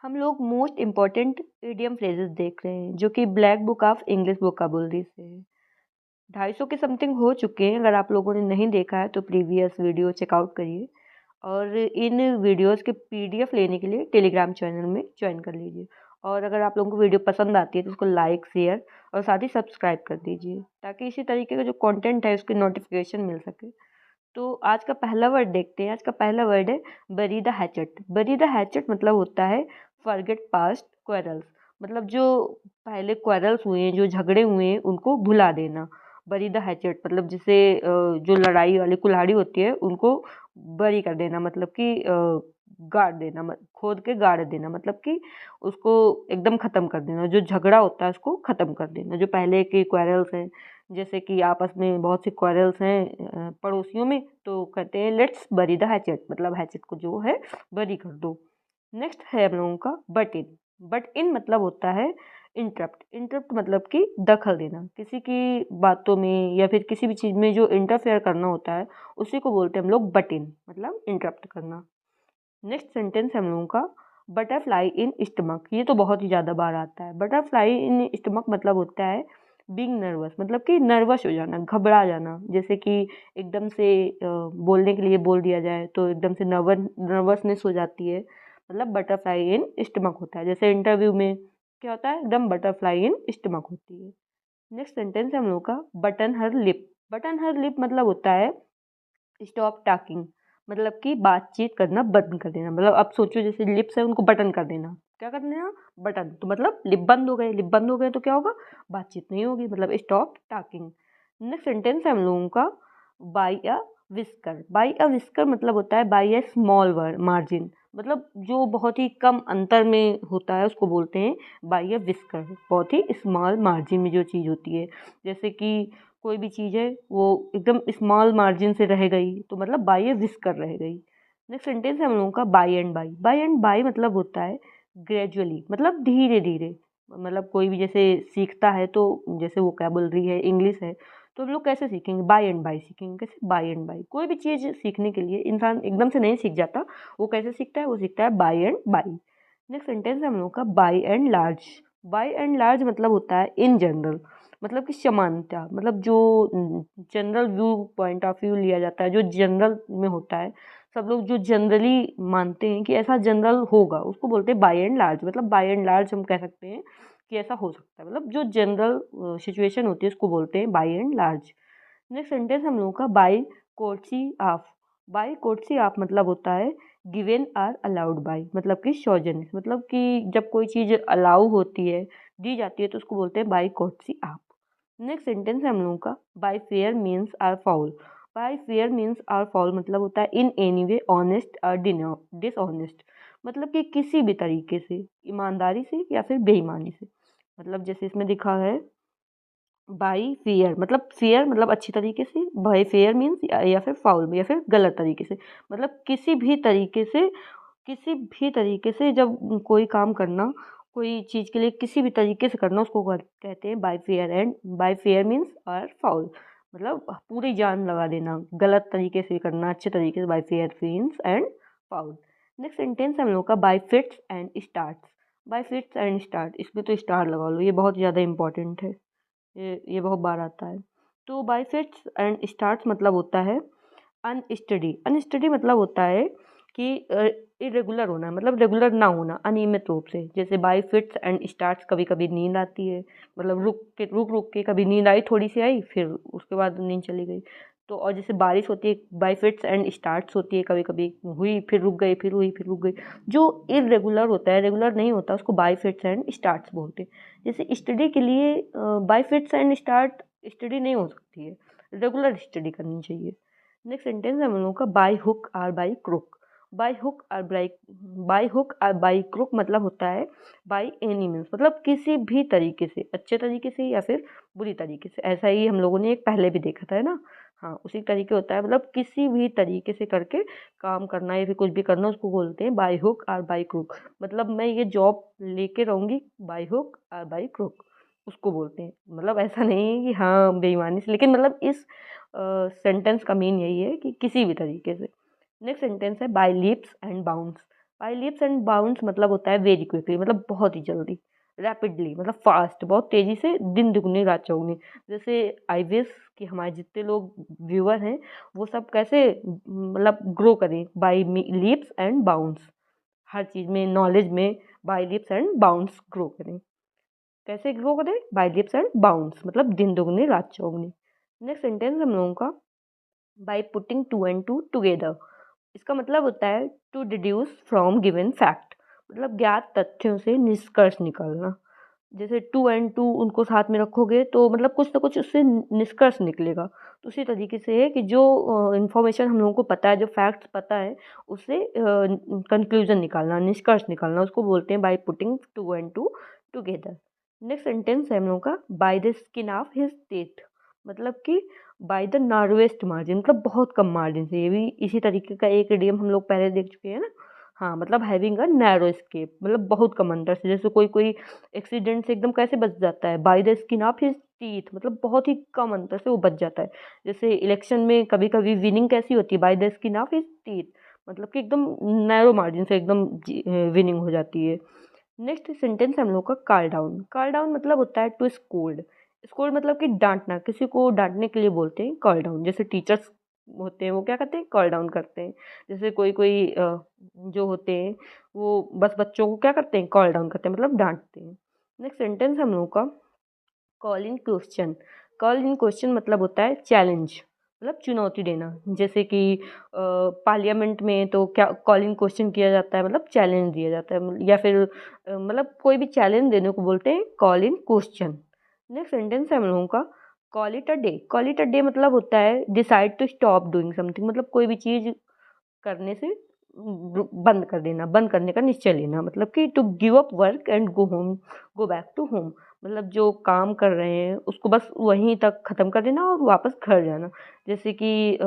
हम लोग most important idiom phrases देख रहे हैं जो कि black book of English vocabulary से है। 250 के समथिंग हो चुके हैं। अगर आप लोगों ने नहीं देखा है तो प्रीवियस वीडियो चेकआउट करिए और इन वीडियोस के पीडीएफ लेने के लिए टेलीग्राम चैनल में ज्वाइन कर लीजिए। और अगर आप लोगों को वीडियो पसंद आती है तो उसको लाइक शेयर और साथ ही सब्सक्राइब कर दीजिए ताकि इसी तरीके का जो कंटेंट है उसकी नोटिफिकेशन मिल सके। तो आज का पहला वर्ड देखते हैं। आज का पहला वर्ड है बरी द हैचेट। बरी द हैचेट मतलब होता है फॉरगेट पास्ट क्वेरल्स। मतलब जो पहले क्वेरल्स हुए हैं, जो झगड़े हुए हैं, उनको भुला देना। बरी द हैचेट मतलब जिसे जो लड़ाई वाली कुल्हाड़ी होती है उनको बरी कर देना, मतलब कि गाड़ देना, खोद के गाड़ देना, मतलब कि उसको एकदम ख़त्म कर देना। जो झगड़ा होता है उसको ख़त्म कर देना। जो पहले के क्वेरल्स हैं, जैसे कि आपस में बहुत से क्वेरल्स हैं पड़ोसियों में, तो कहते हैं लेट्स बरी द हैचेट, मतलब हैचेट को जो है बरी कर दो। नेक्स्ट है हम लोगों का बट इन। बट इन मतलब होता है इंटरप्ट। इंटरप्ट मतलब कि दखल देना किसी की बातों में या फिर किसी भी चीज़ में जो इंटरफेयर करना होता है उसी को बोलते हैं हम लोग बट इन, मतलब इंटरप्ट करना। नेक्स्ट सेंटेंस है हम लोगों का बटरफ्लाई इन स्टमक। ये तो बहुत ही ज़्यादा बार आता है। बटरफ्लाई इन स्टमक मतलब होता है बीइंग नर्वस, मतलब कि नर्वस हो जाना, घबरा जाना। जैसे कि एकदम से बोलने के लिए बोल दिया जाए तो एकदम से नर्वसनेस हो जाती है, मतलब बटरफ्लाई इन स्टमक होता है। जैसे इंटरव्यू में क्या होता है, एकदम बटरफ्लाई इन स्टमक होती है। नेक्स्ट सेंटेंस है हम लोग का बटन हर लिप। बटन हर लिप मतलब होता है स्टॉप टॉकिंग, मतलब कि बातचीत करना बंद कर देना। मतलब अब सोचो जैसे लिप्स है उनको बटन कर देना। क्या कर देना? बटन। तो मतलब लिप बंद हो गए, लिप बंद हो गए तो क्या होगा? बातचीत नहीं होगी, मतलब स्टॉप टॉकिंग। नेक्स्ट सेंटेंस है हम लोगों का by a whisker. By a whisker मतलब होता है बाई अ स्मॉल मार्जिन, मतलब जो बहुत ही कम अंतर में होता है उसको बोलते हैं बाई अ विस्कर। बहुत ही स्मॉल मार्जिन में जो चीज़ होती है, जैसे कि कोई भी चीज़ है वो एकदम स्मॉल मार्जिन से रह गई तो मतलब बाई ए विस्कर रह गई। नेक्स्ट सेंटेंस है हम लोगों का by and by. By and by मतलब होता है ग्रेजुअली, मतलब धीरे धीरे। मतलब कोई भी जैसे सीखता है तो जैसे वो क्या बोल रही है, इंग्लिश है, तो हम लोग कैसे सीखेंगे? बाई एंड बाई सीखेंगे। कैसे? By and by. कोई भी चीज़ सीखने के लिए इंसान एकदम से नहीं सीख जाता। वो कैसे सीखता है? वो सीखता है by and by. Next sentence है हम लोग का by and large. By and large मतलब होता है इन जनरल, मतलब कि समानता, मतलब जो general view point of view लिया जाता है, जो जनरल में होता है, सब लोग जो जनरली मानते हैं कि ऐसा जनरल होगा उसको बोलते हैं बाय एंड लार्ज। मतलब बाय एंड लार्ज हम कह सकते हैं कि ऐसा हो सकता है, मतलब जो जनरल सिचुएशन होती है उसको बोलते हैं by and large. Next sentence हम लोगों का by courtesy of. By courtesy of मतलब होता है गिवन आर अलाउड बाय, मतलब कि सौजन्य, मतलब कि जब कोई चीज़ अलाउ होती है, दी जाती है, तो उसको बोलते हैं by courtesy of. Next sentence है हम लोगों का by fair means or foul. By fair means or foul मतलब होता है इन एनी वे ऑनेस्ट और डिसऑनेस्ट, मतलब कि किसी भी तरीके से, ईमानदारी से या फिर बेईमानी से। मतलब जैसे इसमें लिखा है बाई फेयर, मतलब फेयर मतलब अच्छी तरीके से, बाई फेयर मीन्स या फिर फाउल या फिर गलत तरीके से, मतलब किसी भी तरीके से जब कोई काम करना, कोई चीज़ के लिए किसी भी तरीके से करना, उसको कहते हैं by fair. And bye fair means और फाउल, मतलब पूरी जान लगा देना, गलत तरीके से करना, अच्छे तरीके से, bye fair means and foul. Next sentence है हम लोग का bye fits and starts. By fits and start, इसमें तो स्टार लगा लो, ये बहुत ज़्यादा इंपॉर्टेंट है, ये बहुत बार आता है। तो बाय फिट्स एंड स्टार्ट्स मतलब होता है अनस्टडी। अनस्टडी मतलब होता है कि इरेगुलर होना, मतलब रेगुलर ना होना, अनियमित रूप से। जैसे बाय फिट्स एंड स्टार्ट्स कभी कभी नींद आती है, मतलब रुक के कभी नींद आई, थोड़ी सी आई, फिर उसके बाद नींद चली गई। तो और जैसे बारिश होती है बाय फिट्स एंड स्टार्ट्स होती है, कभी कभी हुई फिर रुक गई, फिर हुई फिर रुक गई। जो इरेगुलर होता है, रेगुलर नहीं होता, उसको बाय फिट्स एंड स्टार्ट्स बोलते हैं। जैसे स्टडी के लिए bye fits and start study नहीं हो सकती है, रेगुलर स्टडी करनी चाहिए। नेक्स्ट सेंटेंस है हम लोगों का बाय हुक और बाय क्रुक। बाय हुक और बाय क्रुक मतलब होता है बाय एनी मीन्स, मतलब किसी भी तरीके से, अच्छे तरीके से या फिर बुरी तरीके से। ऐसा ही हम लोगों ने एक पहले भी देखा था, है ना? हाँ, उसी तरीके होता है, मतलब किसी भी तरीके से करके काम करना या फिर कुछ भी करना, उसको बोलते हैं बाय हुक और बाय क्रुक। मतलब मैं ये जॉब लेके रहूँगी बाय हुक और बाय क्रुक, उसको बोलते हैं। मतलब ऐसा नहीं है कि हाँ बेईमानी से, लेकिन मतलब इस सेंटेंस का मीन यही है कि किसी भी तरीके से। नेक्स्ट सेंटेंस है by leaps and bounds. By leaps and bounds मतलब होता है वेरी क्विकली, मतलब बहुत ही जल्दी, रैपिडली मतलब फास्ट, बहुत तेजी से, दिन दुगनी रात चौगुनी। जैसे आई विश कि हमारे जितने लोग व्यूअर हैं वो सब कैसे मतलब ग्रो करें बाय लीप्स एंड बाउंड्स, हर चीज़ में, नॉलेज में by leaps and bounds grow करें। कैसे ग्रो करें? बाय लीप्स एंड बाउंड्स मतलब दिन दुगनी रात चौगुनी। नेक्स्ट सेंटेंस हम लोगों का by putting two and two together. इसका मतलब होता है to deduce from given fact, मतलब ज्ञात तथ्यों से निष्कर्ष निकालना। जैसे टू एंड टू उनको साथ में रखोगे तो मतलब कुछ ना कुछ उससे निष्कर्ष निकलेगा। तो उसी तरीके से है कि जो इन्फॉर्मेशन हम लोगों को पता है, जो फैक्ट्स पता है, उससे कंक्लूजन निकालना, निष्कर्ष निकालना, उसको बोलते हैं by putting two and two together. Next sentence है हम लोगों का by the skin of his teeth, मतलब कि बाय द नार्वेस्ट मार्जिन, मतलब बहुत कम मार्जिन से। ये भी इसी तरीके का एक इडियम हम लोग पहले देख चुके हैं ना। हाँ, मतलब हैविंग अ नैरो एस्केप, मतलब बहुत कम अंतर से। जैसे कोई कोई एक्सीडेंट से एकदम कैसे बच जाता है, bye the skin of his teeth, मतलब बहुत ही कम अंतर से वो बच जाता है। जैसे इलेक्शन में कभी कभी विनिंग कैसी होती है, bye the skin of his teeth, मतलब कि एकदम नैरो मार्जिन से एकदम विनिंग हो जाती है। नेक्स्ट सेंटेंस हम लोग का कॉल डाउन। कॉल डाउन मतलब होता है टू स्कोल्ड। स्कोल्ड मतलब कि डांटना, किसी को डांटने के लिए बोलते हैं कॉल डाउन। जैसे टीचर्स होते हैं वो क्या करते हैं, कॉल डाउन करते हैं। जैसे कोई कोई जो होते हैं वो बस बच्चों को क्या करते हैं, कॉल डाउन करते हैं, मतलब डांटते हैं। नेक्स्ट सेंटेंस हम लोगों का call in question. Call in question मतलब होता है चैलेंज, मतलब चुनौती देना। जैसे कि पार्लियामेंट में तो क्या कॉल इन क्वेश्चन किया जाता है, मतलब चैलेंज दिया जाता है, या फिर मतलब कोई भी चैलेंज देने को बोलते हैं call in question. Next sentence है हम लोगों का call it a day. Call it a day मतलब होता है decide to stop doing something, मतलब कोई भी चीज़ करने से बंद कर देना, बंद करने का निश्चय लेना। मतलब कि to give up work and go home, go back to home, मतलब जो काम कर रहे हैं उसको बस वहीं तक ख़त्म कर देना और वापस घर जाना। जैसे कि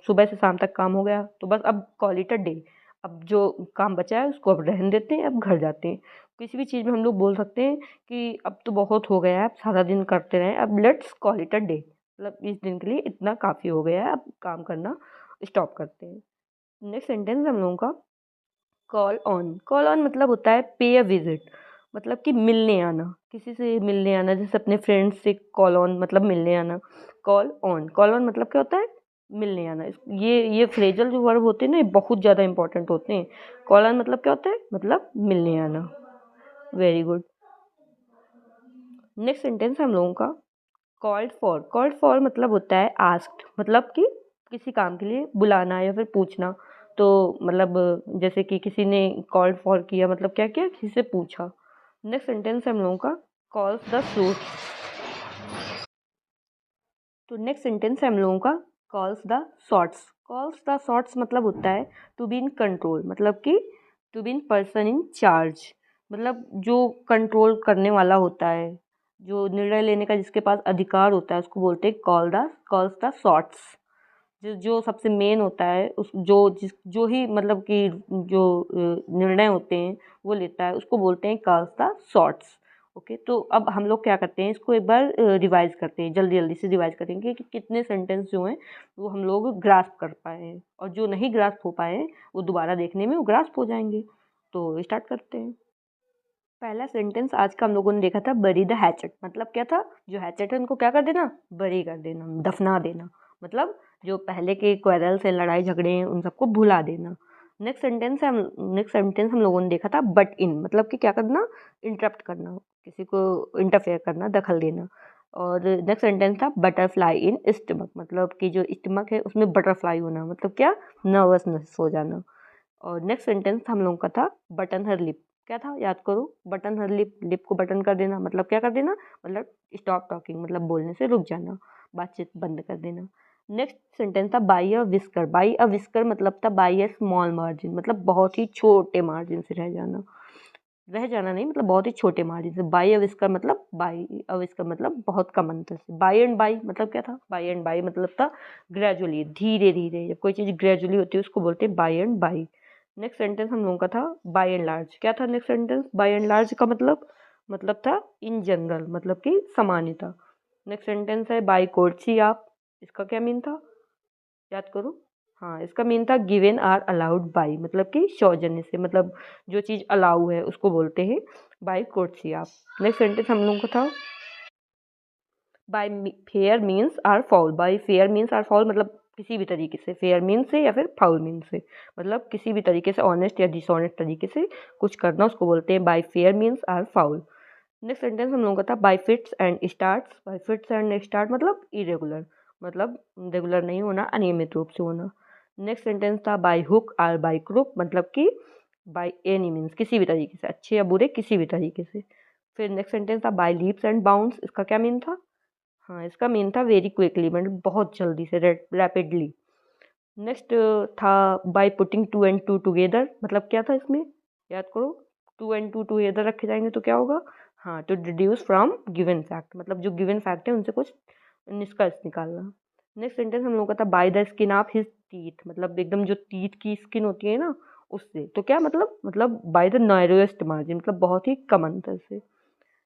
सुबह से शाम तक काम हो गया तो बस अब कॉल इट अ डे, अब जो काम बचा है उसको अब रहने देते हैं, अब घर जाते हैं। किसी भी चीज़ में हम लोग बोल सकते हैं कि अब तो बहुत हो गया है, अब सारा दिन करते रहे, अब let's call it a day, मतलब इस दिन के लिए इतना काफ़ी हो गया है, अब काम करना स्टॉप करते हैं। नेक्स्ट सेंटेंस हम लोगों का कॉल ऑन। कॉल ऑन मतलब होता है पे अ विजिट, मतलब कि मिलने आना, किसी से मिलने आना। जैसे अपने फ्रेंड्स से कॉल ऑन मतलब मिलने आना। कॉल ऑन, कॉल ऑन मतलब क्या होता है, मिलने आना। ये फ्रेजल जो वर्ब होते हैं ना, ये बहुत ज़्यादा इंपॉर्टेंट होते हैं। कॉल ऑन मतलब क्या होता है, मतलब मिलने आना। Very good. नेक्स्ट सेंटेंस हम लोगों का कॉल्ड फॉर। कॉल्ड फॉर मतलब होता है आस्क्ड, मतलब कि किसी काम के लिए बुलाना या फिर पूछना। तो मतलब जैसे कि किसी ने कॉल्ड फॉर किया, मतलब क्या किया, किसी से पूछा। नेक्स्ट सेंटेंस है हम लोगों का कॉल्स द शूट्स। तो नेक्स्ट सेंटेंस है हम लोगों का calls the shots. Calls the shots मतलब होता है टू बी इन कंट्रोल, मतलब कि to be in person in charge, मतलब जो कंट्रोल करने वाला होता है, जो निर्णय लेने का जिसके पास अधिकार होता है, उसको बोलते हैं कॉल्स द शॉट्स। जो जो सबसे मेन होता है, उस जो ही मतलब कि जो निर्णय होते हैं वो लेता है, उसको बोलते हैं कॉल्स द शॉट्स। ओके, तो अब हम लोग क्या करते हैं, इसको एक बार रिवाइज करते हैं, जल्दी जल्दी से रिवाइज करेंगे कि कितने सेंटेंस जो हैं वो हम लोग ग्रास्प कर पाए हैं, और जो नहीं ग्रास्प हो पाए हैं वो दोबारा देखने में वो ग्रास्प हो जाएंगे। तो स्टार्ट करते हैं। पहला सेंटेंस आज का हम लोगों ने देखा था बरी द हैचेट, मतलब क्या था, जो हैचेट है उनको क्या कर देना, बरी कर देना, दफना देना, मतलब जो पहले के क्वेरल्स हैं, लड़ाई झगड़े हैं, उन सबको भुला देना। नेक्स्ट सेंटेंस हम लोगों ने देखा था बट इन, मतलब कि क्या करना, इंटरप्ट करना, किसी को इंटरफेयर करना, दखल देना। और नेक्स्ट सेंटेंस था बटरफ्लाई इन स्टमक, मतलब कि जो स्टमक है उसमें बटरफ्लाई होना, मतलब क्या, नर्वसनेस हो जाना। और नेक्स्ट सेंटेंस हम लोगों का था बटन हर लिप। क्या था, याद करो, बटन हर लिप, लिप को बटन कर देना, मतलब क्या कर देना, मतलब स्टॉप टॉकिंग, मतलब बोलने से रुक जाना, बातचीत बंद कर देना। नेक्स्ट सेंटेंस था by a whisker. By a whisker मतलब था बाई अ स्मॉल मार्जिन, मतलब बहुत ही छोटे मार्जिन से रह जाना, रह जाना नहीं, मतलब बहुत ही छोटे मार्जिन से। बाई अ विस्कर मतलब, बाई अ विस्कर मतलब बहुत कम अंतर से। बाई एंड बाई मतलब क्या था, बाई एंड बाई मतलब था ग्रेजुअली, धीरे धीरे, जब कोई चीज़ ग्रेजुअली होती है उसको बोलते हैं by and by. Next sentence हम लोगों का था बाई एंड लार्ज। क्या था next sentence, by and large का मतलब था इन जनरल, मतलब कि सामान्यता। नेक्स्ट सेंटेंस है बाई कोर्टसी आप, इसका क्या मीन था, याद करो। हाँ, इसका मीन था गिवन आर अलाउड बाय, मतलब कि सौजन्य से, मतलब जो चीज़ अलाउ है उसको बोलते हैं बाय कोर्टसी आप। नेक्स्ट सेंटेंस हम लोगों का था by fair means or foul. By fair means or foul मतलब किसी भी तरीके से, फेयर मीन्स से या फिर फाउल मीन्स से, मतलब किसी भी तरीके से ऑनेस्ट या डिसऑनेस्ट तरीके से कुछ करना, उसको बोलते हैं by fair means or foul. Next sentence हम लोगों का था by fits and starts. By fits and start मतलब इरेगुलर, मतलब रेगुलर नहीं होना, अनियमित रूप से होना। नेक्स्ट सेंटेंस था बाय हुक और बाय क्रुक, मतलब कि बाय एनी मीन्स किसी भी तरीके से, अच्छे या बुरे किसी भी तरीके से। फिर नेक्स्ट सेंटेंस था बाय लीप्स एंड बाउंड्स। इसका क्या मीन था? हाँ, इसका मीन था वेरी क्विकली, मतलब बहुत जल्दी से, रैपिडली। नेक्स्ट था by putting two and two together. मतलब क्या था इसमें, याद करो। टू एंड टू टुगेदर रखे जाएंगे तो क्या होगा? हाँ, to deduce from given fact, मतलब जो गिवन फैक्ट है उनसे कुछ निष्कर्ष निकालना। नेक्स्ट सेंटेंस हम लोग का था bye the skin of his teeth, मतलब एकदम जो टीथ की स्किन होती है ना उससे। तो क्या मतलब बाय द नैरोएस्ट मार्जिन, मतलब बहुत ही कम अंतर से।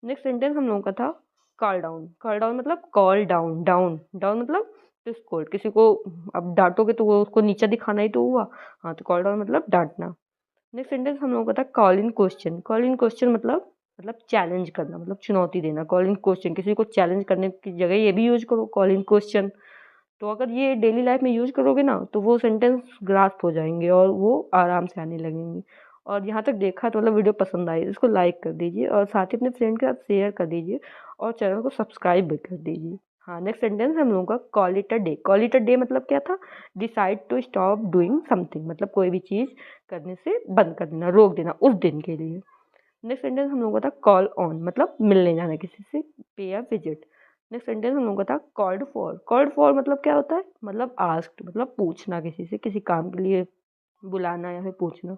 नेक्स्ट सेंटेंस हम लोगों का था कॉल डाउन। कॉल डाउन मतलब कॉल डाउन, डाउन डाउन मतलब टू स्कोल्ड, किसी को अब डांटोगे तो वो उसको नीचा दिखाना ही तो हुआ। हाँ, तो कॉल डाउन मतलब डांटना। नेक्स्ट सेंटेंस हम लोगों का था call in question. Call in question मतलब चैलेंज करना, मतलब चुनौती देना। कॉल इन क्वेश्चन, किसी को चैलेंज करने की जगह ये भी यूज करो, कॉल इन क्वेश्चन। तो अगर ये डेली लाइफ में यूज करोगे ना तो वो सेंटेंस ग्रास्प हो जाएंगे और वो आराम से आने लगेंगे। और यहाँ तक देखा तो मतलब वीडियो पसंद आई, इसको लाइक कर दीजिए और साथ ही अपने फ्रेंड के साथ शेयर कर दीजिए और चैनल को सब्सक्राइब भी कर दीजिए। हाँ, नेक्स्ट सेंटेंस हम लोगों का call it a day. Call it a day मतलब क्या था? Decide to stop doing something, मतलब कोई भी चीज़ करने से बंद कर देना, रोक देना उस दिन के लिए। नेक्स्ट सेंटेंस हम लोगों का था कॉल ऑन, मतलब मिलने जाना किसी से, पे या विजिट। नेक्स्ट सेंटेंस हम लोगों का था कॉल्ड फॉर। कॉल्ड फॉर मतलब क्या होता है? मतलब आस्क्ड, मतलब पूछना किसी से, किसी काम के लिए बुलाना या फिर पूछना।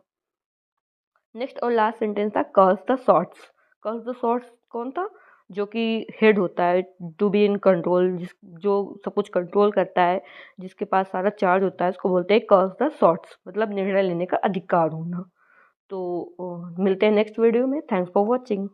नेक्स्ट और लास्ट सेंटेंस था curse the shorts. Curse the shorts कौन था? जो कि हेड होता है, टू बी इन कंट्रोल, जो सब कुछ कंट्रोल करता है, जिसके पास सारा चार्ज होता है, उसको बोलते हैं कर्स द शॉर्ट्स, मतलब निर्णय लेने का अधिकार होना। तो मिलते हैं नेक्स्ट वीडियो में। Thanks for watching.